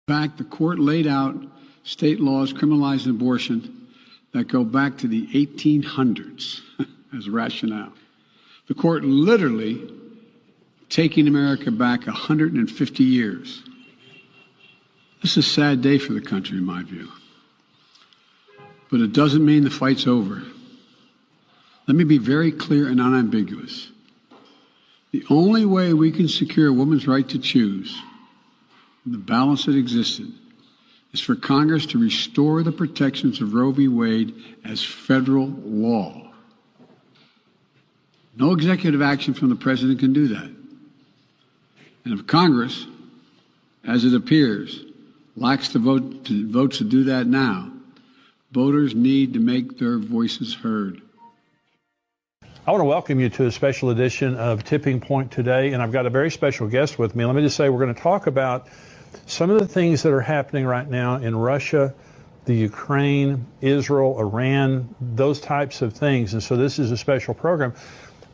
In fact, the court laid out state laws criminalizing abortion that go back to the 1800s as rationale. The court literally taking America back 150 years. This is a sad day for the country, in my view. But it doesn't mean the fight's over. Let me be very clear and unambiguous. The only way we can secure a woman's right to choose, the balance that existed, is for Congress to restore the protections of Roe v. Wade as federal law. No executive action from the president can do that. And if Congress, as it appears, lacks the votes to do that now, voters need to make their voices heard. I want to welcome you to a special edition of Tipping Point today, and I've got a very special guest with me. Let me just say we're going to talk about some of the things that are happening right now in Russia, the Ukraine, Israel, Iran, those types of things. And so this is a special program.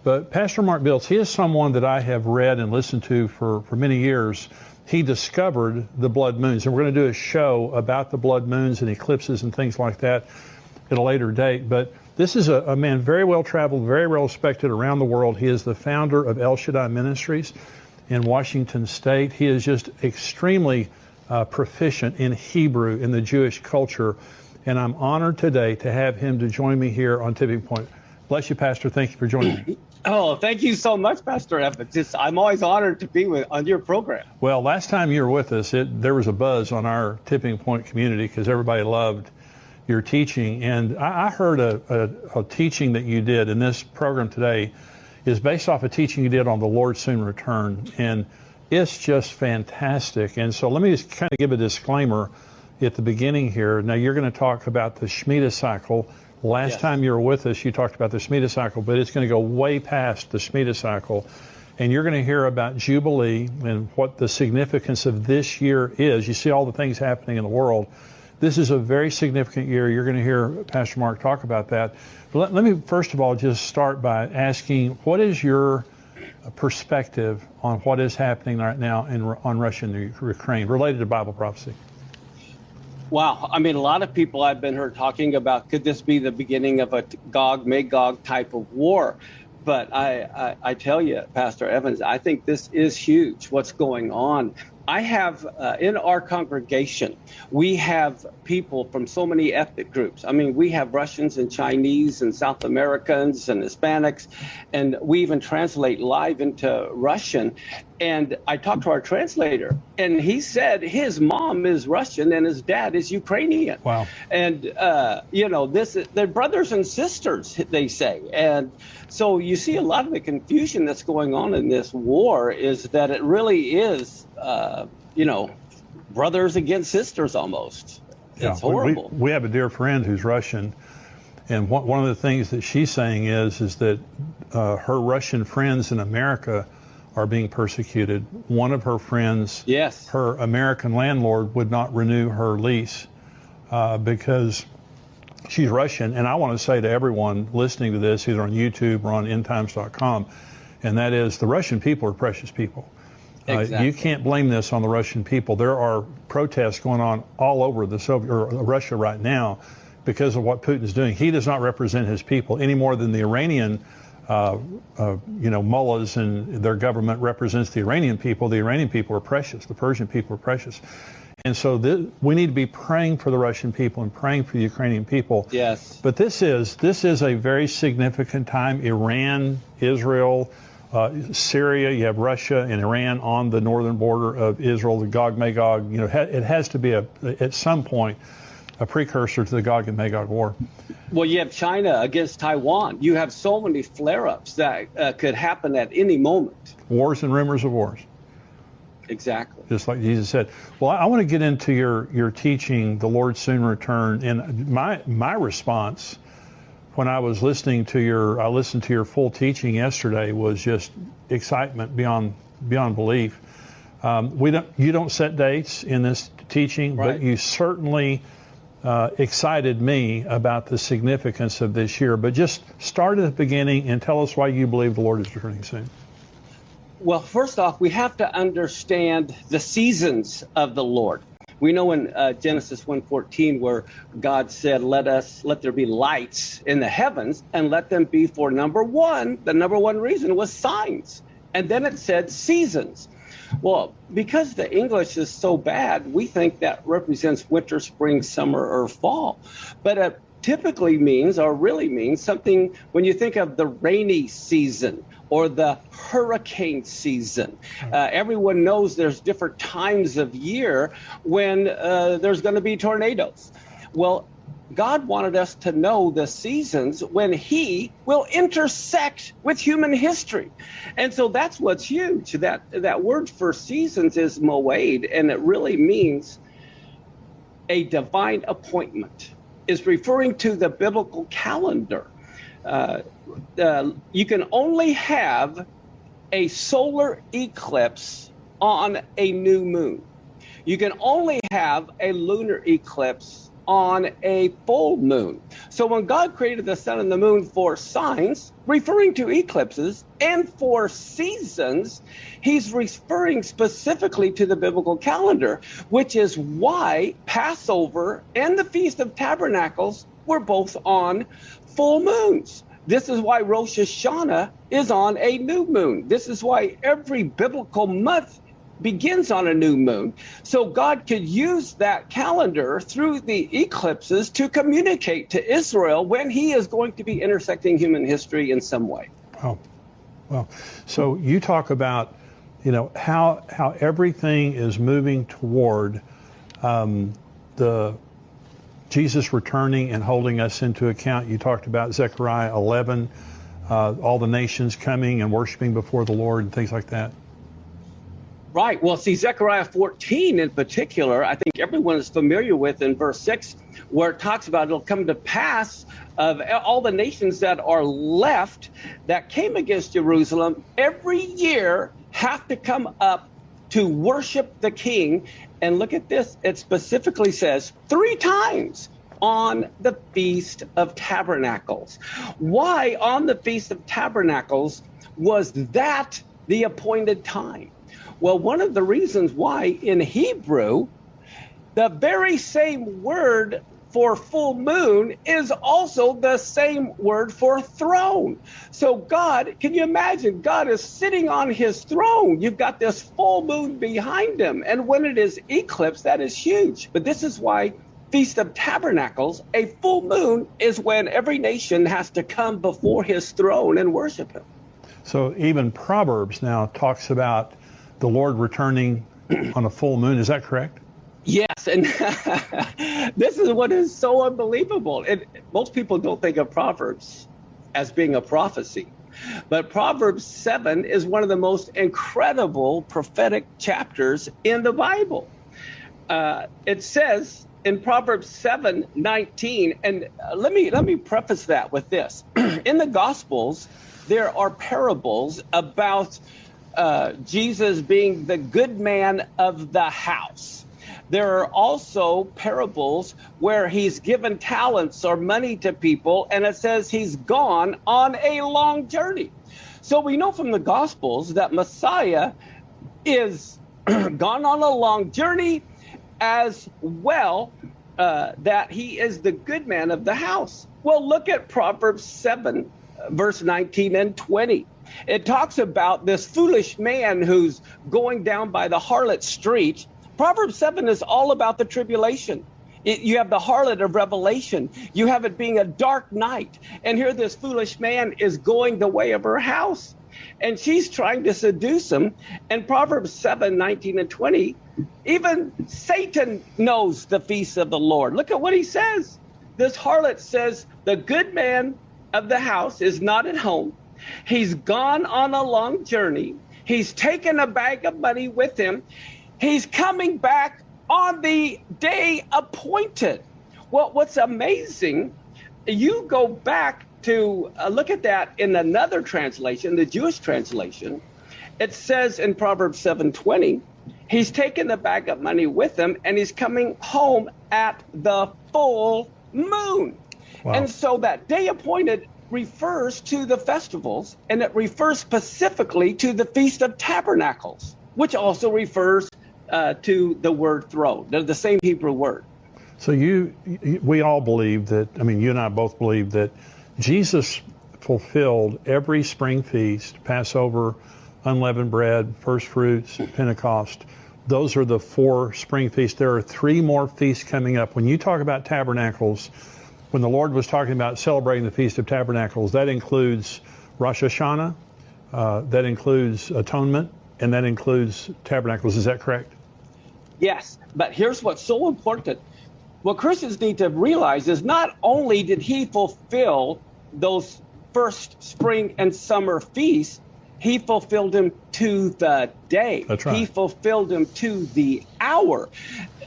But Pastor Mark Biltz, he is someone that I have read and listened to for many years. He discovered the blood moons, and we're going to do a show about the blood moons and eclipses and things like that at a later date. But this is a man very well traveled, very well respected around the world. He is the founder of El Shaddai Ministries in Washington State. He is just extremely proficient in Hebrew, in the Jewish culture, and I'm honored today to have him to join me here on Tipping Point. Bless you, Pastor. Thank you for joining me. Oh, thank you so much, Pastor Evans. I'm always honored to be on your program. Well, last time you were with us, there was a buzz on our Tipping Point community because everybody loved your teaching. And I heard a teaching that you did in this program today is based off a teaching you did on the Lord soon return. And it's just fantastic. And so let me just kind of give a disclaimer at the beginning here. Now, you're going to talk about the Shemitah cycle. Last time you were with us, you talked about the Shemitah cycle, but it's going to go way past the Shemitah cycle. And you're going to hear about Jubilee and what the significance of this year is. You see all the things happening in the world. This is a very significant year. You're going to hear Pastor Mark talk about that. But let me, first of all, just start by asking, what is your perspective on what is happening right now on Russia and Ukraine related to Bible prophecy? Wow. I mean, a lot of people I've been heard talking about, could this be the beginning of a Gog-Magog type of war? But I tell you, Pastor Evans, I think this is huge, what's going on. I have, in our congregation, we have people from so many ethnic groups. I mean, we have Russians and Chinese and South Americans and Hispanics, and we even translate live into Russian. And I talked to our translator, and he said his mom is Russian and his dad is Ukrainian. Wow. And, they're brothers and sisters, they say. And so you see a lot of the confusion that's going on in this war is that it really is, brothers against sisters almost. It's horrible. We have a dear friend who's Russian, and one of the things that she's saying is that her Russian friends in America are being persecuted. One of her friends, her American landlord, would not renew her lease because she's Russian. And I want to say to everyone listening to this, either on YouTube or on endtimes.com, and that is the Russian people are precious people. Exactly. You can't blame this on the Russian people. There are protests going on all over Russia right now because of what Putin's doing. He does not represent his people any more than the Iranian mullahs and their government represents the Iranian people. The Iranian people are precious. The Persian people are precious. And so we need to be praying for the Russian people and praying for the Ukrainian people. Yes. But this is a very significant time. Iran, Israel, Syria, you have Russia and Iran on the northern border of Israel, the Gog-Magog. It has to be at some point a precursor to the Gog and Magog war. Well, you have China against Taiwan. You have so many flare-ups that could happen at any moment. Wars and rumors of wars. Exactly. Just like Jesus said. Well, I want to get into your teaching, the Lord soon return, and my response when I was listening to your full teaching yesterday was just excitement beyond belief. You don't set dates in this teaching, right, but you certainly excited me about the significance of this year. But just start at the beginning and tell us why you believe the Lord is returning soon. Well, first off, we have to understand the seasons of the Lord. We know in Genesis 1:14 where God said, let there be lights in the heavens, and let them be for number one. The number one reason was signs. And then it said seasons. Well, because the English is so bad, we think that represents winter, spring, summer, or fall. But it typically means, or really means, something when you think of the rainy season or the hurricane season. Everyone knows there's different times of year when there's going to be tornadoes. Well, God wanted us to know the seasons when he will intersect with human history. And so that's what's huge. That word for seasons is moed, and it really means a divine appointment. It's referring to the biblical calendar. You can only have a solar eclipse on a new moon. You can only have a lunar eclipse on a full moon. So when God created the sun and the moon for signs, referring to eclipses, and for seasons, he's referring specifically to the biblical calendar, which is why Passover and the Feast of Tabernacles were both on full moons. This is why Rosh Hashanah is on a new moon. This is why every biblical month begins on a new moon. So God could use that calendar through the eclipses to communicate to Israel when he is going to be intersecting human history in some way. Oh, well, so you talk about, how everything is moving toward the Jesus returning and holding us into account. You talked about Zechariah 11, all the nations coming and worshiping before the Lord and things like that. Right. Well, see, Zechariah 14 in particular, I think everyone is familiar with in verse 6, where it talks about it'll come to pass of all the nations that are left that came against Jerusalem every year have to come up to worship the king. And look at this. It specifically says 3 times on the Feast of Tabernacles. Why on the Feast of Tabernacles was that the appointed time? Well, one of the reasons why in Hebrew, the very same word for full moon is also the same word for throne. So God, can you imagine? God is sitting on his throne. You've got this full moon behind him. And when it is eclipsed, that is huge. But this is why Feast of Tabernacles, a full moon, is when every nation has to come before his throne and worship him. So even Proverbs now talks about the Lord returning on a full moon. Is that correct? Yes, and this is what is so unbelievable. Most people don't think of Proverbs as being a prophecy, but Proverbs 7 is one of the most incredible prophetic chapters in the Bible. It says in Proverbs 7:19, and let me preface that with this. In the Gospels, there are parables about Jesus being the good man of the house. There are also parables where he's given talents or money to people, and it says he's gone on a long journey. So we know from the Gospels that Messiah is gone on a long journey, as well that he is the good man of the house. Well, look at Proverbs 7, verse 19 and 20. It talks about this foolish man who's going down by the harlot street. Proverbs 7 is all about the tribulation. You have the harlot of Revelation. You have it being a dark night. And here this foolish man is going the way of her house. And she's trying to seduce him. And Proverbs 7, 19 and 20, even Satan knows the feasts of the Lord. Look at what he says. This harlot says, the good man of the house is not at home. He's gone on a long journey. He's taken a bag of money with him. He's coming back on the day appointed. Well, what's amazing, you go back to look at that in another translation, the Jewish translation. It says in Proverbs 7:20, he's taken the bag of money with him and he's coming home at the full moon. Wow. And so that day appointed refers to the festivals, and it refers specifically to the Feast of Tabernacles, which also refers to the word throw. They're the same Hebrew word. So we all believe that, I mean, you and I both believe that Jesus fulfilled every spring feast, Passover, unleavened bread, first fruits, Pentecost. Those are the 4 spring feasts. There are 3 more feasts coming up. When you talk about tabernacles, when the Lord was talking about celebrating the Feast of Tabernacles, that includes Rosh Hashanah, that includes Atonement, and that includes Tabernacles. Is that correct? Yes, but here's what's so important. What Christians need to realize is not only did he fulfill those first spring and summer feasts, he fulfilled them to the day. That's right. He fulfilled them to the hour.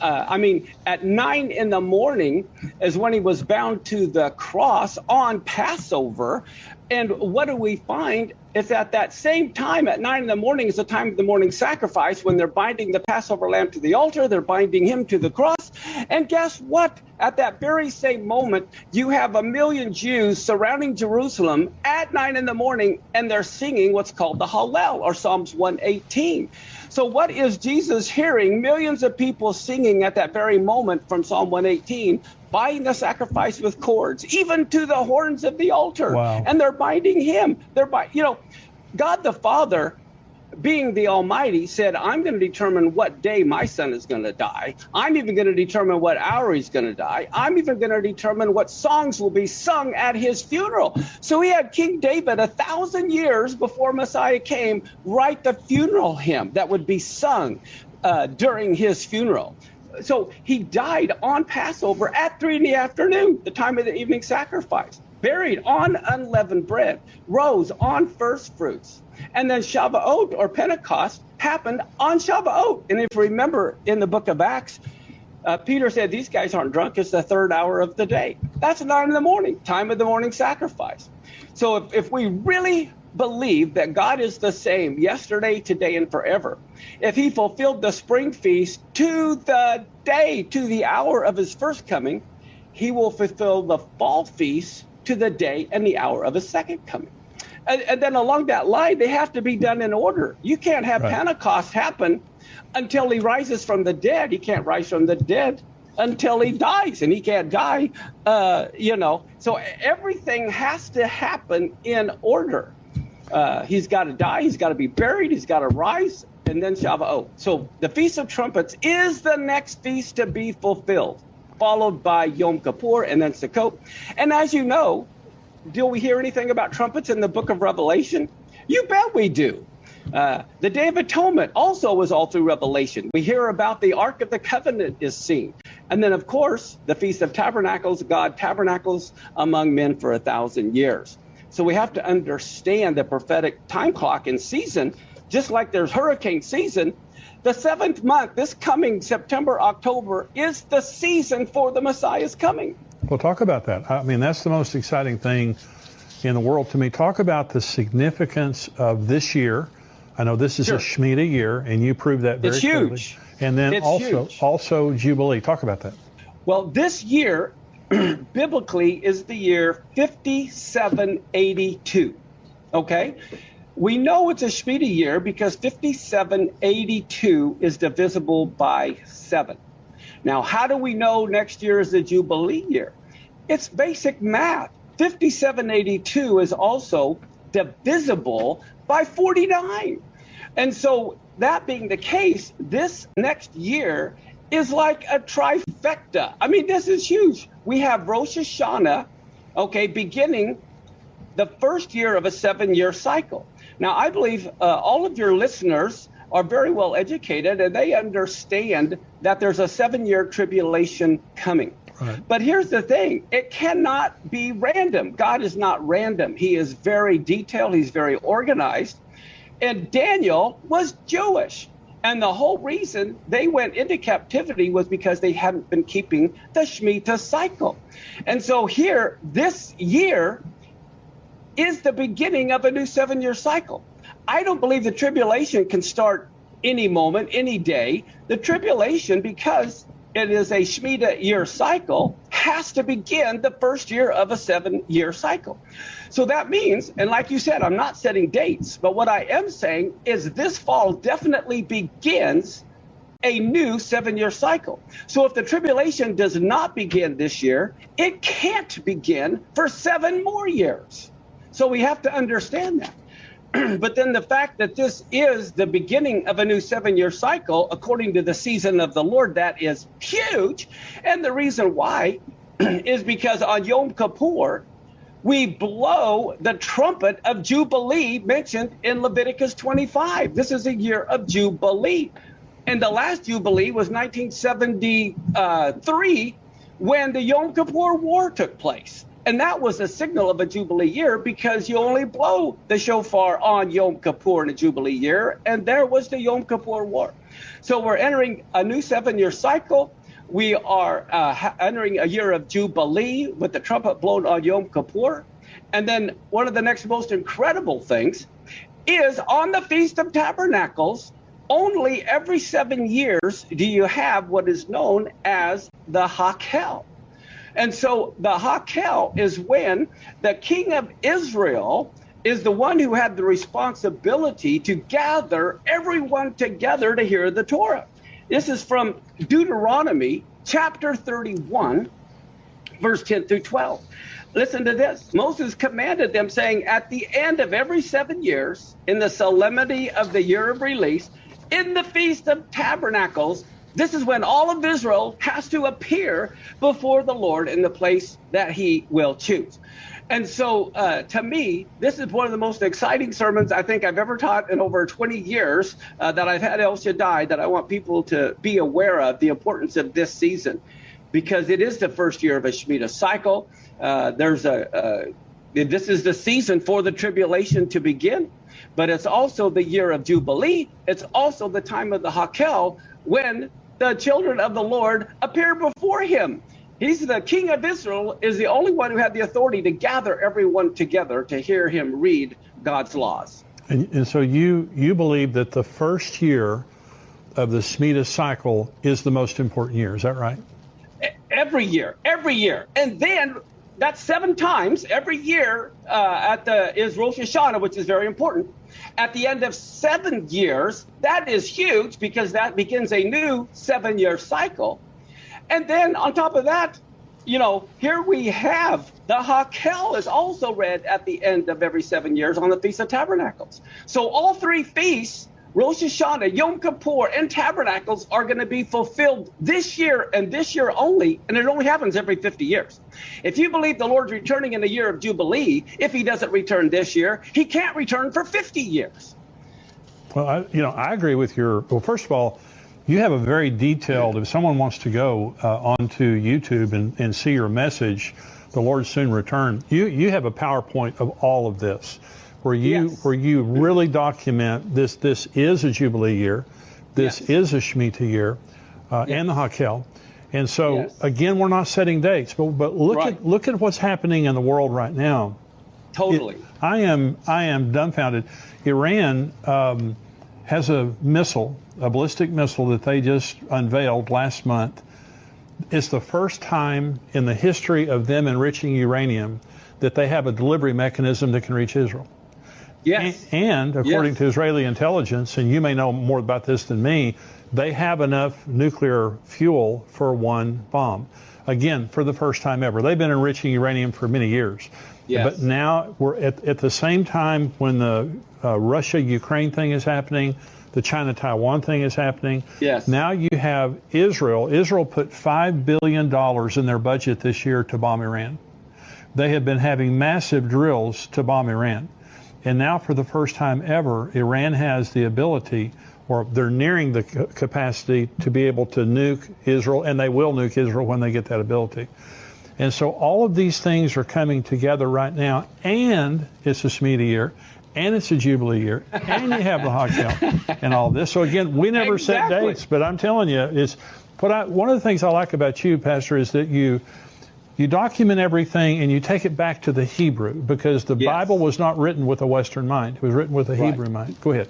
At 9 in the morning is when he was bound to the cross on Passover. And what do we find? It's at that same time, at 9 in the morning, is the time of the morning sacrifice, when they're binding the Passover lamb to the altar, they're binding him to the cross. And guess what? At that very same moment, you have 1 million Jews surrounding Jerusalem at 9 in the morning, and they're singing what's called the Hallel, or Psalms 118. So what is Jesus hearing? Millions of people singing at that very moment from Psalm 118, binding the sacrifice with cords, even to the horns of the altar. Wow. And they're binding him. God the Father, being the Almighty, said, I'm going to determine what day my son is going to die. I'm even going to determine what hour he's going to die. I'm even going to determine what songs will be sung at his funeral. So he had King David 1,000 years before Messiah came write the funeral hymn that would be sung during his funeral. So he died on Passover at 3 in the afternoon, the time of the evening sacrifice. Buried on unleavened bread, rose on first fruits. And then Shavuot, or Pentecost, happened on Shavuot. And if you remember in the book of Acts, Peter said, these guys aren't drunk. It's the 3rd hour of the day. That's 9 in the morning, time of the morning sacrifice. So if we really believe that God is the same yesterday, today, and forever, if he fulfilled the spring feast to the day, to the hour of his first coming, he will fulfill the fall feast to the day and the hour of his second coming. And then along that line, they have to be done in order. You can't have Pentecost happen until he rises from the dead. He can't rise from the dead until he dies, and he can't die, So everything has to happen in order. He's got to die, he's got to be buried, he's got to rise, and then Shavuot. So the Feast of Trumpets is the next feast to be fulfilled, followed by Yom Kippur and then Sukkot. And as you know, do we hear anything about trumpets in the book of Revelation? You bet we do. The Day of Atonement also was all through Revelation. We hear about the Ark of the Covenant is seen. And then, of course, the Feast of Tabernacles, God tabernacles among men for 1,000 years. So we have to understand the prophetic time clock and season, just like there's hurricane season. The 7th month, this coming September, October, is the season for the Messiah's coming. Well, talk about that. I mean, that's the most exciting thing in the world to me. Talk about the significance of this year. I know this is a Shemitah year, and you proved that very clearly. It's huge. And then also Jubilee. Talk about that. Well, this year, biblically, is the year 5782. Okay? We know it's a Shemitah year because 5782 is divisible by 7. Now, how do we know next year is the Jubilee year? It's basic math. 5782 is also divisible by 49. And so that being the case, this next year is like a trifecta. I mean, this is huge. We have Rosh Hashanah, beginning the first year of a 7-year cycle. Now, I believe all of your listeners are very well educated, and they understand that there's a 7-year tribulation coming. Right. But here's the thing. It cannot be random. God is not random. He is very detailed. He's very organized. And Daniel was Jewish. And the whole reason they went into captivity was because they hadn't been keeping the Shemitah cycle. And so here, this year is the beginning of a new 7-year cycle. I don't believe the tribulation can start any moment, any day. The tribulation, because it is a Shemitah year cycle, has to begin the first year of a 7-year cycle. So that means, and like you said, I'm not setting dates, but what I am saying is this fall definitely begins a new 7-year cycle. So if the tribulation does not begin this year, it can't begin for 7 more years. So we have to understand that. But then the fact that this is the beginning of a new 7-year cycle, according to the season of the Lord, that is huge. And the reason why is because on Yom Kippur, we blow the trumpet of Jubilee mentioned in Leviticus 25. This is a year of Jubilee. And the last Jubilee was 1973 when the Yom Kippur War took place. And that was a signal of a Jubilee year because you only blow the shofar on Yom Kippur in a Jubilee year. And there was the Yom Kippur War. So we're entering a new 7-year cycle. We are entering a year of Jubilee with the trumpet blown on Yom Kippur. And then one of the next most incredible things is on the Feast of Tabernacles, only every 7 years do you have what is known as the Hakel. And so the Hakel is when the king of Israel is the one who had the responsibility to gather everyone together to hear the Torah. This is from Deuteronomy chapter 31, verse 10 through 12. Listen to this. Moses commanded them, saying, at the end of every 7 years, in the solemnity of the year of release, in the Feast of Tabernacles, this is when all of Israel has to appear before the Lord in the place that he will choose. And so to me, this is one of the most exciting sermons I think I've ever taught in over 20 years that I've had El Shaddai, that I want people to be aware of the importance of this season, because it is the first year of a Shemitah cycle. This is the season for the tribulation to begin, but it's also the year of Jubilee. It's also the time of the Hakel when the children of the Lord appear before him. He's the king of Israel, is the only one who had the authority to gather everyone together to hear him read God's laws. And so you believe that the first year of the Shemitah cycle is the most important year, is that right? Every year. And then that's 7 times every year is Rosh Hashanah, which is very important. At the end of 7 years, that is huge because that begins a new 7-year cycle. And then on top of that, here we have the Hakel is also read at the end of every 7 years on the Feast of Tabernacles. So all 3 feasts, Rosh Hashanah, Yom Kippur, and Tabernacles, are going to be fulfilled this year and this year only, and it only happens every 50 years. If you believe the Lord's returning in the year of Jubilee, if he doesn't return this year, he can't return for 50 years. Well, I agree with well, first of all, you have a very detailed, if someone wants to go onto YouTube and see your message, the Lord soon return, you have a PowerPoint of all of this. Where you really document this is a Jubilee year, this is a Shemitah year, and the Hakel. And so, again, we're not setting dates, but look at what's happening in the world right now. Totally. I am dumbfounded. Iran has a ballistic missile that they just unveiled last month. It's the first time in the history of them enriching uranium that they have a delivery mechanism that can reach Israel. Yes. And according to Israeli intelligence, and you may know more about this than me, they have enough nuclear fuel for 1 bomb. Again, for the first time ever. They've been enriching uranium for many years. Yes. But now we're at the same time when the Russia-Ukraine thing is happening, the China-Taiwan thing is happening. Yes. Now you have Israel. Israel put $5 billion in their budget this year to bomb Iran. They have been having massive drills to bomb Iran. And now, for the first time ever, Iran has the ability, or they're nearing the capacity, to be able to nuke Israel, and they will nuke Israel when they get that ability. And so all of these things are coming together right now, and it's a Shemitah year, and it's a Jubilee year, and you have the Hakel and all this. So again, we never set dates, but I'm telling you, one of the things I like about you, Pastor, is that you document everything and you take it back to the Hebrew, because the Bible was not written with a Western mind. It was written with a Hebrew mind. Go ahead.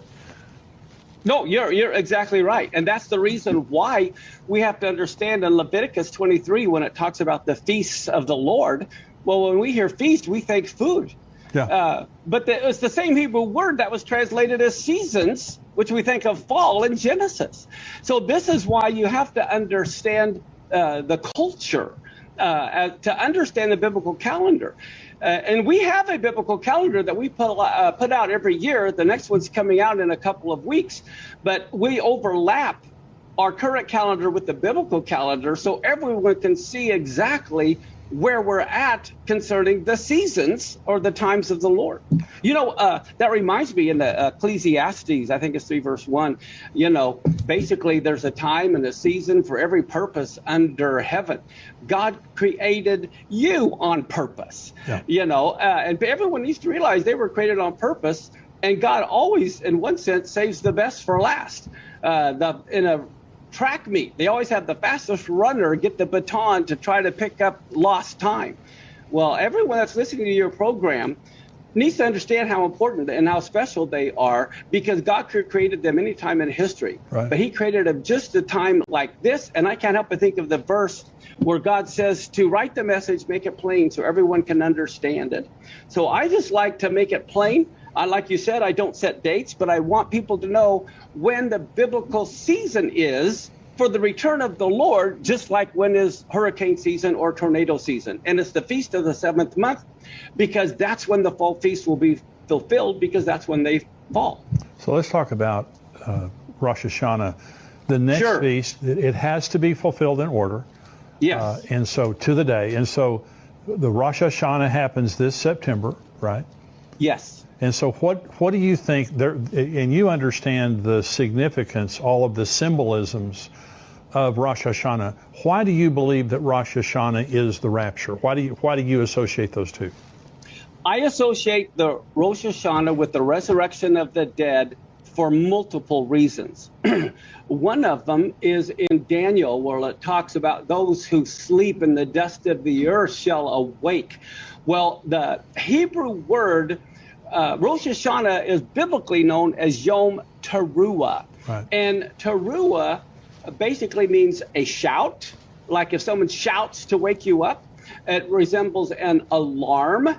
No, you're exactly right. And that's the reason why we have to understand in Leviticus 23, when it talks about the feasts of the Lord, well, when we hear feast, we think food. Yeah. But it's the same Hebrew word that was translated as seasons, which we think of fall in Genesis. So this is why you have to understand the culture to understand the biblical calendar. And we have a biblical calendar that we put out every year. The next one's coming out in a couple of weeks, but we overlap our current calendar with the biblical calendar so everyone can see exactly where we're at concerning the seasons or the times of the Lord. That reminds me in the Ecclesiastes, I think it's 3 verse 1, basically there's a time and a season for every purpose under heaven. God created you on purpose, and everyone needs to realize they were created on purpose, and God always, in one sense, saves the best for last. In a track meet, they always have the fastest runner get the baton to try to pick up lost time. Well, everyone that's listening to your program needs to understand how important and how special they are, because God created them any time in history. Right. But he created them just a time like this. And I can't help but think of the verse where God says to write the message, make it plain so everyone can understand it. So I just like to make it plain. Like you said, I don't set dates, but I want people to know when the biblical season is for the return of the Lord, just like when is hurricane season or tornado season. And it's the feast of the 7th month, because that's when the fall feast will be fulfilled, because that's when they fall. So let's talk about Rosh Hashanah. The next feast, it has to be fulfilled in order. Yes. And so to the day. And so the Rosh Hashanah happens this September, right? Yes. And so what do you think there, and you understand the significance, all of the symbolisms of Rosh Hashanah. Why do you believe that Rosh Hashanah is the rapture? Why do you associate those two? I associate the Rosh Hashanah with the resurrection of the dead for multiple reasons. One of them is in Daniel, where it talks about those who sleep in the dust of the earth shall awake. Well, the Hebrew word Rosh Hashanah is biblically known as Yom Teruah. Right. And Teruah basically means a shout, like if someone shouts to wake you up. It resembles an alarm.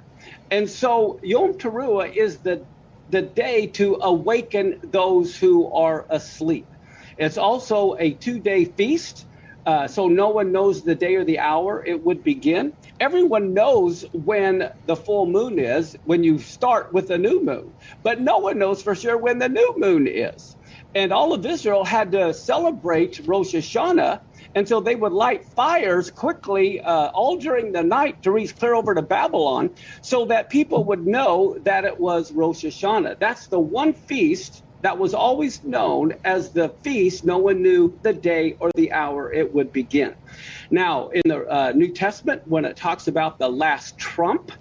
And so Yom Teruah is the day to awaken those who are asleep. It's also a 2-day feast, so no one knows the day or the hour it would begin. Everyone knows when the full moon is, when you start with the new moon, but no one knows for sure when the new moon is. And all of Israel had to celebrate Rosh Hashanah, and so they would light fires quickly all during the night to reach clear over to Babylon, so that people would know that it was Rosh Hashanah. That's the one feast that was always known as the feast. No one knew the day or the hour it would begin. Now, in the New Testament, when it talks about the last trump,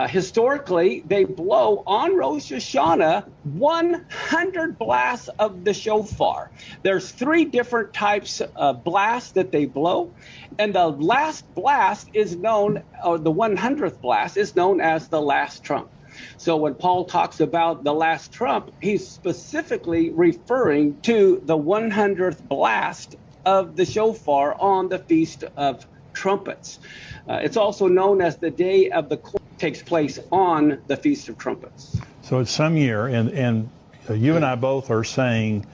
historically, they blow on Rosh Hashanah 100 blasts of the shofar. There's 3 different types of blasts that they blow, and the last blast is known, or the 100th blast is known as the last trump. So when Paul talks about the last trump, he's specifically referring to the 100th blast of the shofar on the Feast of Trumpets. It's also known as the Day of the Court, takes place on the Feast of Trumpets. So it's some year, and you and I both are saying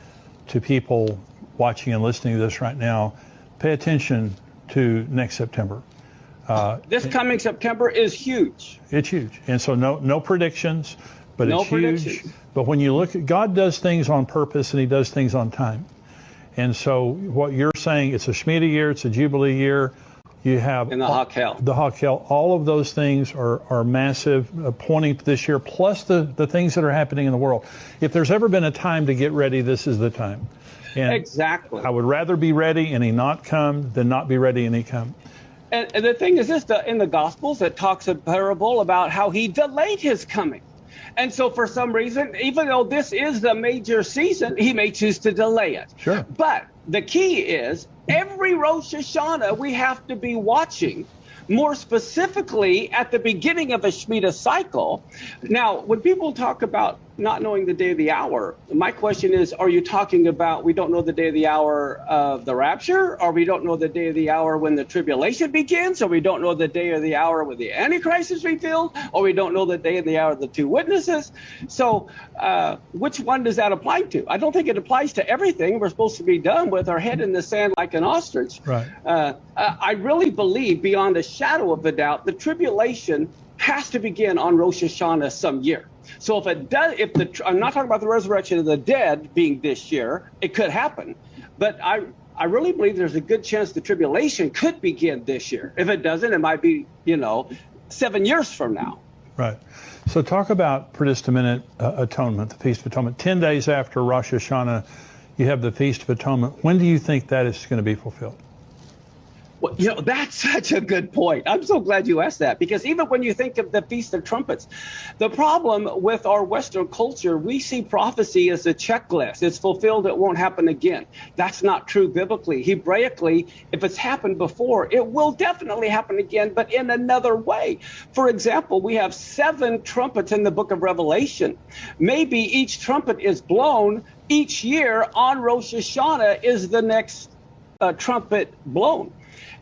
to people watching and listening to this right now, pay attention to next September. This coming September is huge. It's huge. And so no predictions, but No it's huge. predictions. But when you look at, God does things on purpose and he does things on time. And so what you're saying, it's a Shemitah year, it's a Jubilee year. You have In the Hakel. The Hakel. All of those things are massive, pointing to this year, plus the things that are happening in the world. If there's ever been a time to get ready, this is the time. And Exactly. I would rather be ready and he not come than not be ready and he come. And the thing is this, in the Gospels, it talks a parable about how he delayed his coming. And so for some reason, even though this is the major season, he may choose to delay it. Sure. But the key is every Rosh Hashanah, we have to be watching more specifically at the beginning of a Shemitah cycle. Now, when people talk about not knowing the day of the hour, my question is, are you talking about we don't know the day of the hour of the rapture, or we don't know the day of the hour when the tribulation begins, or we don't know the day of the hour when the Antichrist is revealed, or we don't know the day of the hour of the two witnesses? So which one does that apply to? I don't think it applies to everything. We're supposed to be done with our head in the sand like an ostrich. Right. I really believe, beyond a shadow of a doubt, the tribulation has to begin on Rosh Hashanah some year. So if it does, I'm not talking about the resurrection of the dead being this year, it could happen. But I really believe there's a good chance the tribulation could begin this year. If it doesn't, it might be, 7 years from now. Right. So talk about, for just a minute, atonement, the Feast of Atonement. 10 days after Rosh Hashanah, you have the Feast of Atonement. When do you think that is going to be fulfilled? Well, that's such a good point. I'm so glad you asked that, because even when you think of the Feast of Trumpets, the problem with our Western culture, we see prophecy as a checklist. It's fulfilled, it won't happen again. That's not true biblically. Hebraically, if it's happened before, it will definitely happen again, but in another way. For example, we have 7 trumpets in the book of Revelation. Maybe each trumpet is blown each year on Rosh Hashanah is the next trumpet blown.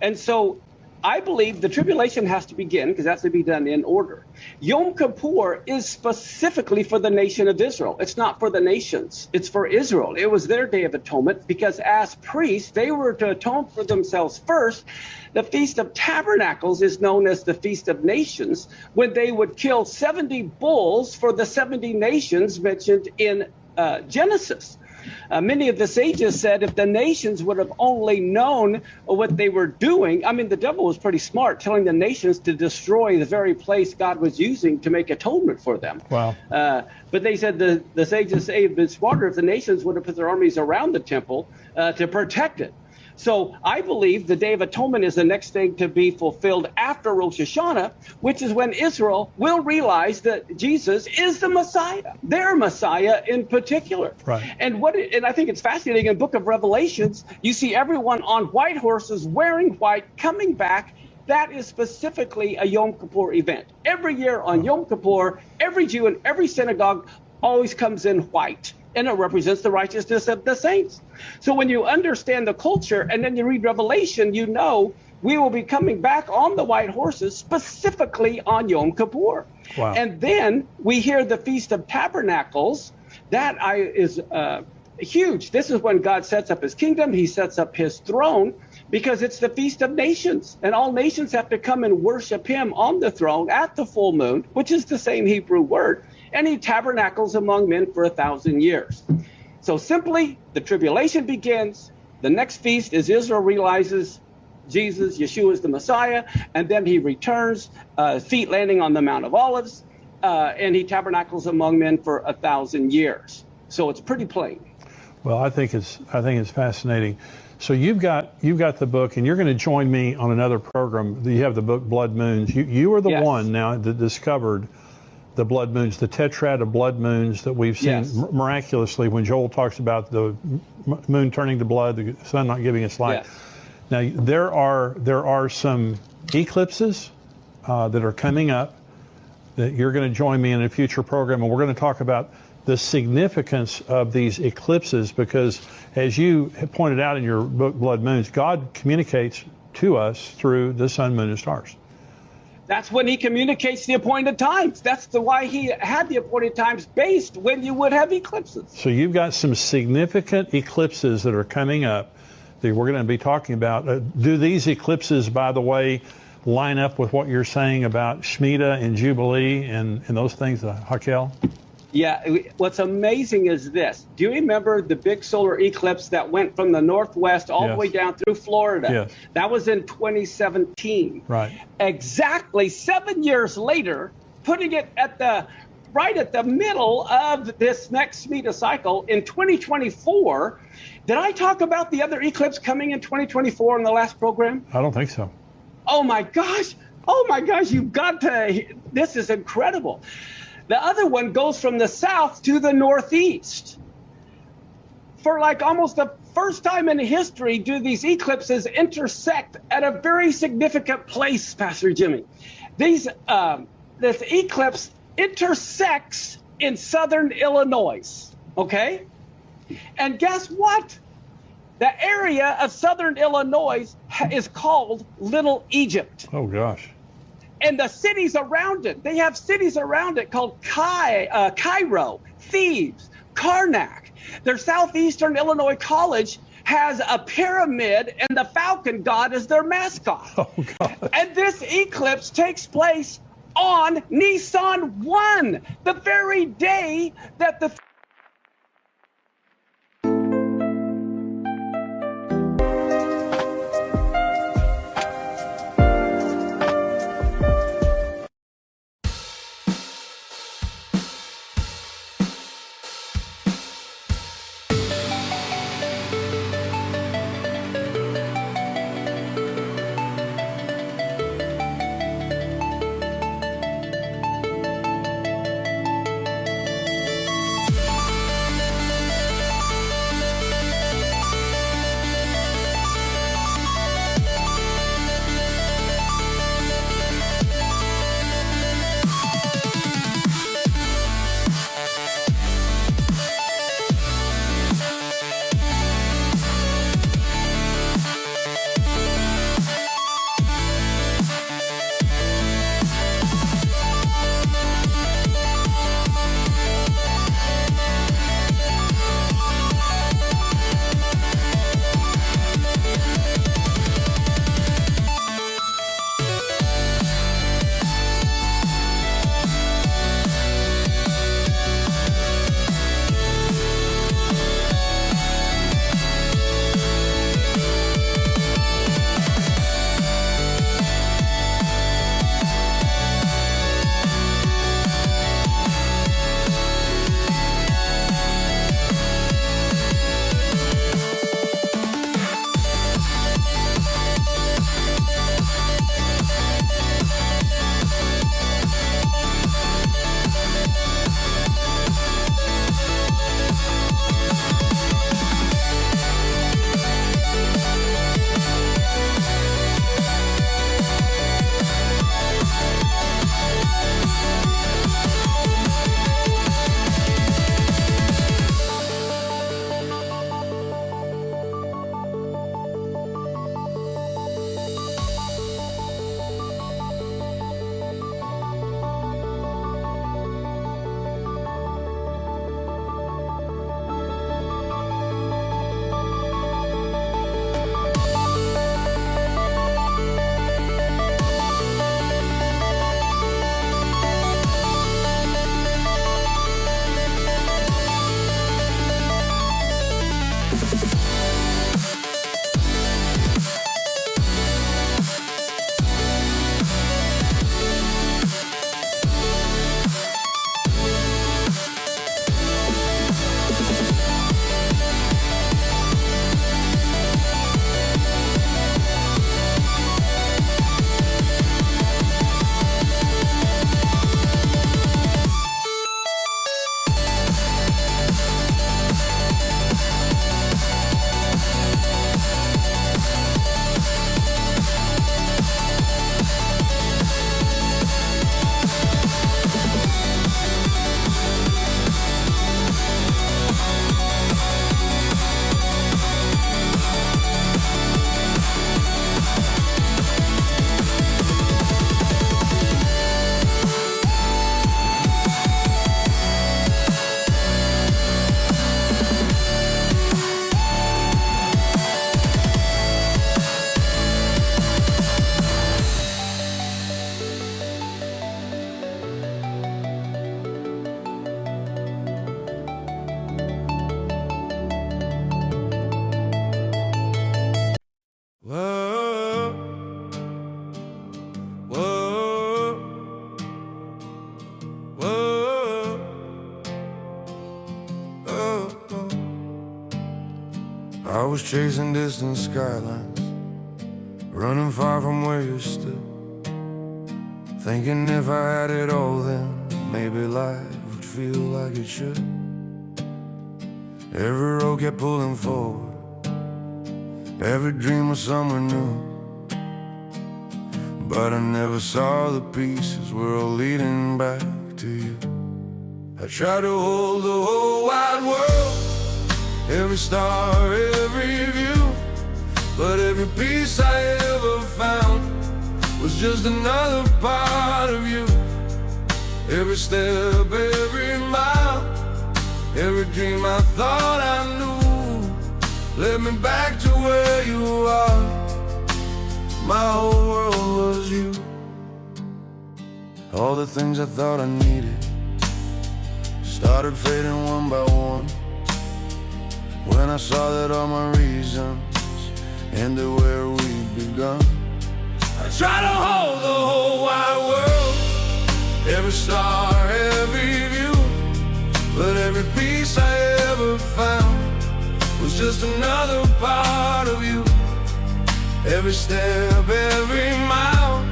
And so I believe the tribulation has to begin, because that's to be done in order. Yom Kippur is specifically for the nation of Israel. It's not for the nations. It's for Israel. It was their day of atonement, because as priests, they were to atone for themselves first. The Feast of Tabernacles is known as the Feast of Nations, when they would kill 70 bulls for the 70 nations mentioned in Genesis. Many of the sages said if the nations would have only known what they were doing, I mean, the devil was pretty smart, telling the nations to destroy the very place God was using to make atonement for them. Wow. But they said the sages say it would have been smarter if the nations would have put their armies around the temple to protect it. So I believe the Day of Atonement is the next thing to be fulfilled after Rosh Hashanah, which is when Israel will realize that Jesus is the Messiah, their Messiah in particular. Right. And I think it's fascinating, in the book of Revelations, you see everyone on white horses wearing white coming back. That is specifically a Yom Kippur event. Every year on Yom Kippur, every Jew in every synagogue always comes in white, and it represents the righteousness of the saints. So when you understand the culture and then you read Revelation, you know we will be coming back on the white horses specifically on Yom Kippur. Wow. And then we hear the Feast of Tabernacles. That is huge. This is when God sets up his kingdom. He sets up his throne, because it's the Feast of Nations, and all nations have to come and worship him on the throne at the full moon, which is the same Hebrew word. And he tabernacles among men for 1,000 years. So simply, the tribulation begins. The next feast is Israel realizes Jesus, Yeshua is the Messiah, and then he returns, feet landing on the Mount of Olives, and he tabernacles among men for 1,000 years. So it's pretty plain. Well, I think it's fascinating. So you've got the book, and you're going to join me on another program. You have the book Blood Moons. You are the Yes. one now that discovered the blood moons, the tetrad of blood moons that we've seen. Yes. Miraculously, when Joel talks about the moon turning to blood, the sun not giving its light. Yes. Now there are some eclipses that are coming up that you're going to join me in a future program, and we're going to talk about the significance of these eclipses, because as you have pointed out in your book Blood Moons, God communicates to us through the sun, moon, and stars. That's when he communicates the appointed times. That's why he had the appointed times based when you would have eclipses. So you've got some significant eclipses that are coming up that we're going to be talking about. Do these eclipses, by the way, line up with what you're saying about Shemitah and Jubilee and those things, Hakel? Yeah, what's amazing is this. Do you remember the big solar eclipse that went from the northwest all the way down through Florida? Yes. That was in 2017. Right. Exactly 7 years later, putting it right at the middle of this next Shemitah cycle in 2024. Did I talk about the other eclipse coming in 2024 in the last program? I don't think so. Oh my gosh, you've got to, this is incredible. The other one goes from the south to the northeast for like almost a first time in history do these eclipses intersect at a very significant place, Pastor Jimmy. This eclipse intersects in southern Illinois, okay? And guess what? The area of southern Illinois is called Little Egypt. Oh, gosh. And the cities around it, they have cities around it called Cairo, Thebes, Karnak. Their Southeastern Illinois College has a pyramid and the falcon god as their mascot. Oh, God. And this eclipse takes place on Nisan 1, the very day that the I was chasing distant skylines, running far from where you stood, thinking if I had it all then maybe life would feel like it should. Every road kept pulling forward, Every dream was somewhere new, but I never saw the pieces were all leading back to you. I tried to hold the whole wide world, every star, every view, but every piece I ever found was just another part of you. Every step, every mile, every dream I thought I knew led me back to where you are. My whole world was you. All the things I thought I needed started fading one by one, when I saw that all my reasons ended where we'd begun. I tried to hold the whole wide world, every star, every view, but every piece I ever found was just another part of you. Every step, every mile,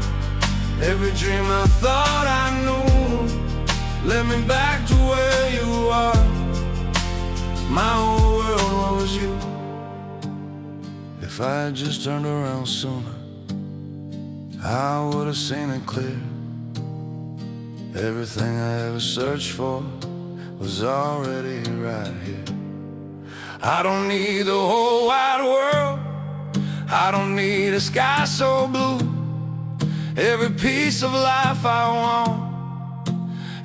every dream I thought I knew led me back to where you are. My whole world was you. If I had just turned around sooner, I would have seen it clear. Everything I ever searched for was already right here. I don't need the whole wide world, I don't need a sky so blue. Every piece of life I want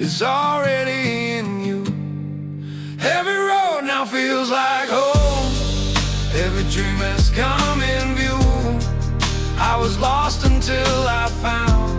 is already in you. Every road now feels like home, every dream has come in view. I was lost until I found